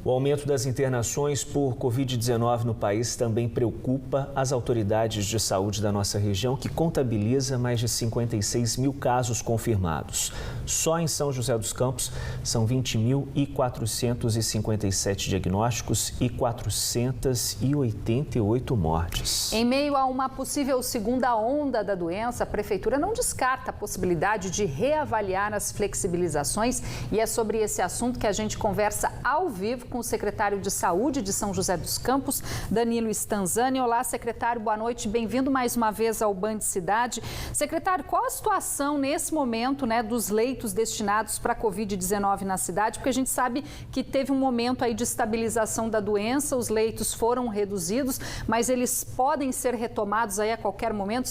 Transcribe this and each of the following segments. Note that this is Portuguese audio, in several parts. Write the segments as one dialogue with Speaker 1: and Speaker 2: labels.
Speaker 1: O aumento das internações por Covid-19 no país também preocupa as autoridades de saúde da nossa região, que contabiliza mais de 56 mil casos confirmados. Só em São José dos Campos são 20.457 diagnósticos e 488 mortes.
Speaker 2: Em meio a uma possível segunda onda da doença, a Prefeitura não descarta a possibilidade de reavaliar as flexibilizações, e é sobre esse assunto que a gente conversa ao vivo com o secretário de Saúde de São José dos Campos, Danilo Stanzani. Olá, secretário, boa noite, bem-vindo mais uma vez ao Band Cidade. Secretário, qual a situação nesse momento, dos leitos destinados para a Covid-19 na cidade? Porque a gente sabe que teve um momento aí de estabilização da doença, os leitos foram reduzidos, mas eles podem ser retomados aí a qualquer momento.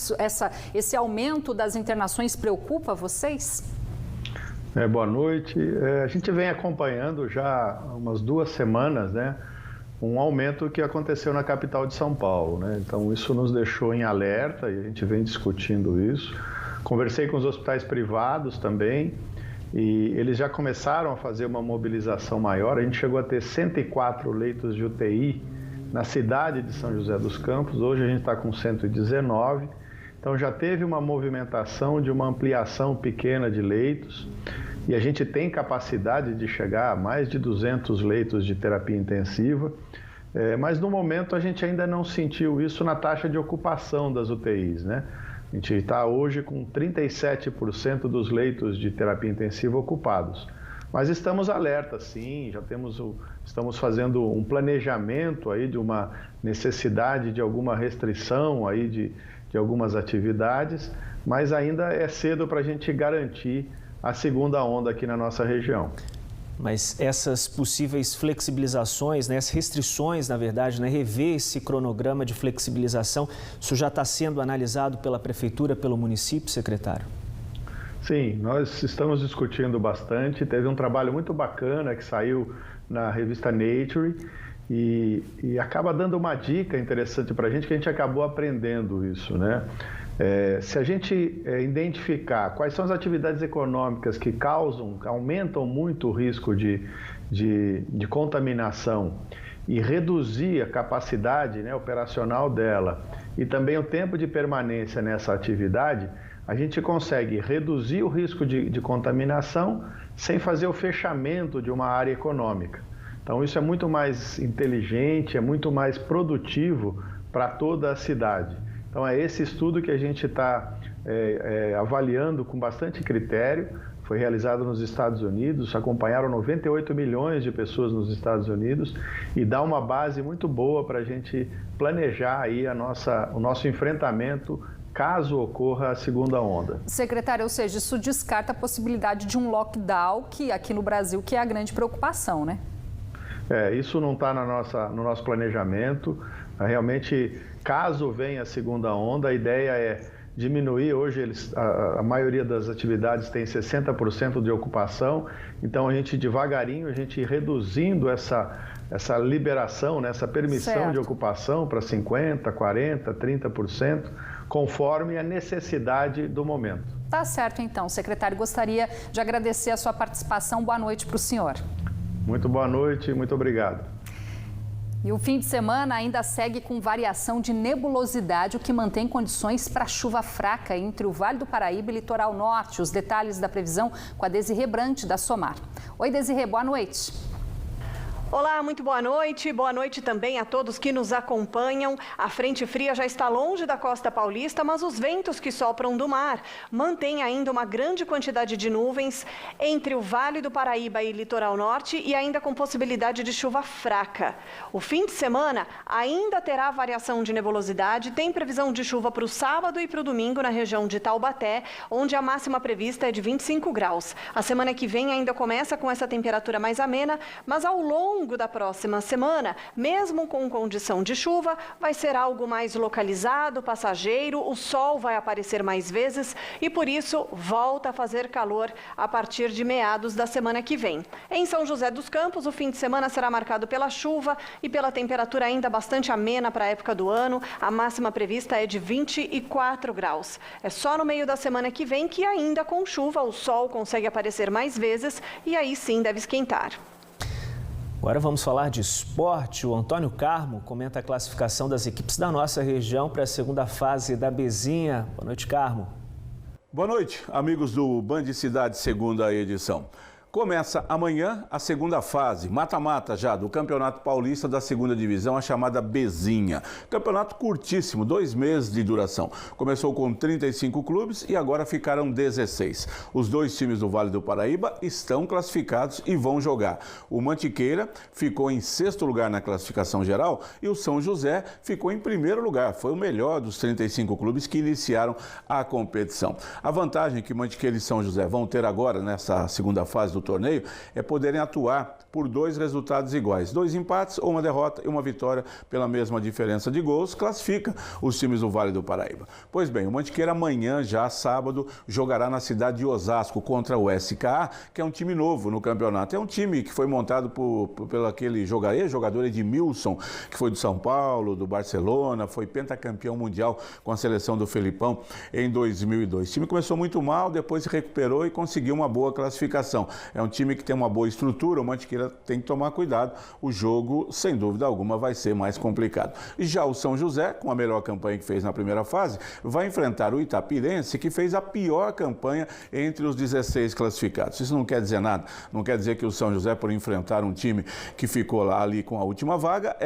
Speaker 2: Esse aumento das internações preocupa vocês?
Speaker 3: Boa noite. A gente vem acompanhando já há umas 2 semanas, um aumento que aconteceu na capital de São Paulo, Então isso nos deixou em alerta e a gente vem discutindo isso. Conversei com os hospitais privados também e eles já começaram a fazer uma mobilização maior. A gente chegou a ter 104 leitos de UTI na cidade de São José dos Campos. Hoje a gente está com 119. Então já teve uma movimentação de uma ampliação pequena de leitos e a gente tem capacidade de chegar a mais de 200 leitos de terapia intensiva, mas no momento a gente ainda não sentiu isso na taxa de ocupação das UTIs, A gente está hoje com 37% dos leitos de terapia intensiva ocupados. Mas estamos alertas, sim, estamos fazendo um planejamento aí de uma necessidade de alguma restrição aí de algumas atividades, mas ainda é cedo para a gente garantir a segunda onda aqui na nossa região.
Speaker 1: Mas essas possíveis flexibilizações, as restrições, na verdade, rever esse cronograma de flexibilização, isso já está sendo analisado pela Prefeitura, pelo município, secretário?
Speaker 3: Sim, nós estamos discutindo bastante. Teve um trabalho muito bacana que saiu na revista Nature e acaba dando uma dica interessante para a gente, que a gente acabou aprendendo isso, Se a gente identificar quais são as atividades econômicas que aumentam muito o risco de contaminação e reduzir a capacidade operacional dela e também o tempo de permanência nessa atividade, a gente consegue reduzir o risco de contaminação sem fazer o fechamento de uma área econômica. Então isso é muito mais inteligente, é muito mais produtivo para toda a cidade. Então é esse estudo que a gente está avaliando com bastante critério. Foi realizado nos Estados Unidos, acompanharam 98 milhões de pessoas nos Estados Unidos e dá uma base muito boa para a gente planejar aí o nosso enfrentamento caso ocorra a segunda onda.
Speaker 2: Secretário, ou seja, isso descarta a possibilidade de um lockdown que aqui no Brasil que é a grande preocupação,
Speaker 3: Isso não está no nosso planejamento. Realmente, caso venha a segunda onda, a ideia é diminuir. Hoje a maioria das atividades tem 60% de ocupação, então a gente devagarinho, a gente ir reduzindo essa liberação, essa permissão de ocupação para 50%, 40%, 30%, conforme a necessidade do momento.
Speaker 2: Tá certo então, secretário. Gostaria de agradecer a sua participação. Boa noite para o senhor.
Speaker 3: Muito boa noite, muito obrigado.
Speaker 2: E o fim de semana ainda segue com variação de nebulosidade, o que mantém condições para chuva fraca entre o Vale do Paraíba e Litoral Norte. Os detalhes da previsão com a Desirê Brant, da Somar. Oi, Desirê, boa noite.
Speaker 4: Olá, muito boa noite. Boa noite também a todos que nos acompanham. A frente fria já está longe da costa paulista, mas os ventos que sopram do mar mantêm ainda uma grande quantidade de nuvens entre o Vale do Paraíba e Litoral Norte e ainda com possibilidade de chuva fraca. O fim de semana ainda terá variação de nebulosidade, tem previsão de chuva para o sábado e para o domingo na região de Taubaté, onde a máxima prevista é de 25 graus. A semana que vem ainda começa com essa temperatura mais amena, mas ao longo da próxima semana, mesmo com condição de chuva, vai ser algo mais localizado, passageiro, o sol vai aparecer mais vezes e por isso volta a fazer calor a partir de meados da semana que vem. Em São José dos Campos, o fim de semana será marcado pela chuva e pela temperatura ainda bastante amena para a época do ano. A máxima prevista é de 24 graus. É só no meio da semana que vem que ainda com chuva o sol consegue aparecer mais vezes e aí sim deve esquentar.
Speaker 1: Agora vamos falar de esporte. O Antônio Carmo comenta a classificação das equipes da nossa região para a segunda fase da Bezinha. Boa noite, Carmo.
Speaker 5: Boa noite, amigos do Band Cidade, segunda edição. Começa amanhã a segunda fase, mata-mata já, do Campeonato Paulista da segunda divisão, a chamada Bezinha. Campeonato curtíssimo, 2 meses de duração. Começou com 35 clubes e agora ficaram 16. Os 2 times do Vale do Paraíba estão classificados e vão jogar. O Mantiqueira ficou em 6º lugar na classificação geral e o São José ficou em 1º lugar. Foi o melhor dos 35 clubes que iniciaram a competição. A vantagem que Mantiqueira e São José vão ter agora nessa segunda fase do torneio é poderem atuar por 2 resultados iguais. 2 empates ou uma derrota e uma vitória pela mesma diferença de gols classifica os times do Vale do Paraíba. Pois bem, o Mantiqueira amanhã, já sábado, jogará na cidade de Osasco contra o SKA, que é um time novo no campeonato. É um time que foi montado pelo aquele jogador Edmilson, que foi do São Paulo, do Barcelona, foi pentacampeão mundial com a seleção do Felipão em 2002. O time começou muito mal, depois se recuperou e conseguiu uma boa classificação. É um time que tem uma boa estrutura, o Mantiqueira tem que tomar cuidado. O jogo, sem dúvida alguma, vai ser mais complicado. E já o São José, com a melhor campanha que fez na primeira fase, vai enfrentar o Itapirense, que fez a pior campanha entre os 16 classificados. Isso não quer dizer nada. Não quer dizer que o São José, por enfrentar um time que ficou lá ali com a última vaga,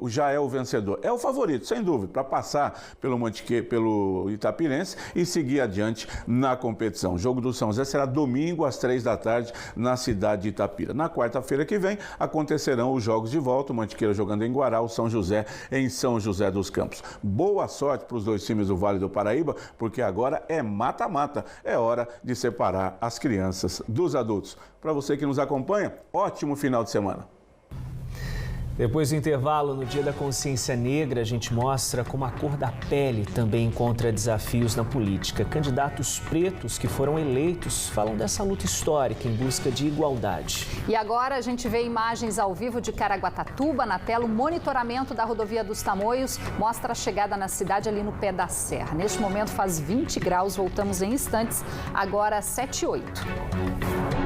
Speaker 5: já é o vencedor. É o favorito, sem dúvida, para passar pelo Itapirense e seguir adiante na competição. O jogo do São José será domingo às 3 da tarde na cidade de Itapira. Na quarta-feira que vem acontecerão os jogos de volta, o Mantiqueira jogando em Guará, o São José em São José dos Campos. Boa sorte para os 2 times do Vale do Paraíba, porque agora é mata-mata. É hora de separar as crianças dos adultos. Para você que nos acompanha, ótimo final de semana.
Speaker 1: Depois do intervalo, no Dia da Consciência Negra, a gente mostra como a cor da pele também encontra desafios na política. Candidatos pretos que foram eleitos falam dessa luta histórica em busca de igualdade.
Speaker 2: E agora a gente vê imagens ao vivo de Caraguatatuba. Na tela, o monitoramento da rodovia dos Tamoios mostra a chegada na cidade ali no pé da serra. Neste momento faz 20 graus, voltamos em instantes, agora 7h08.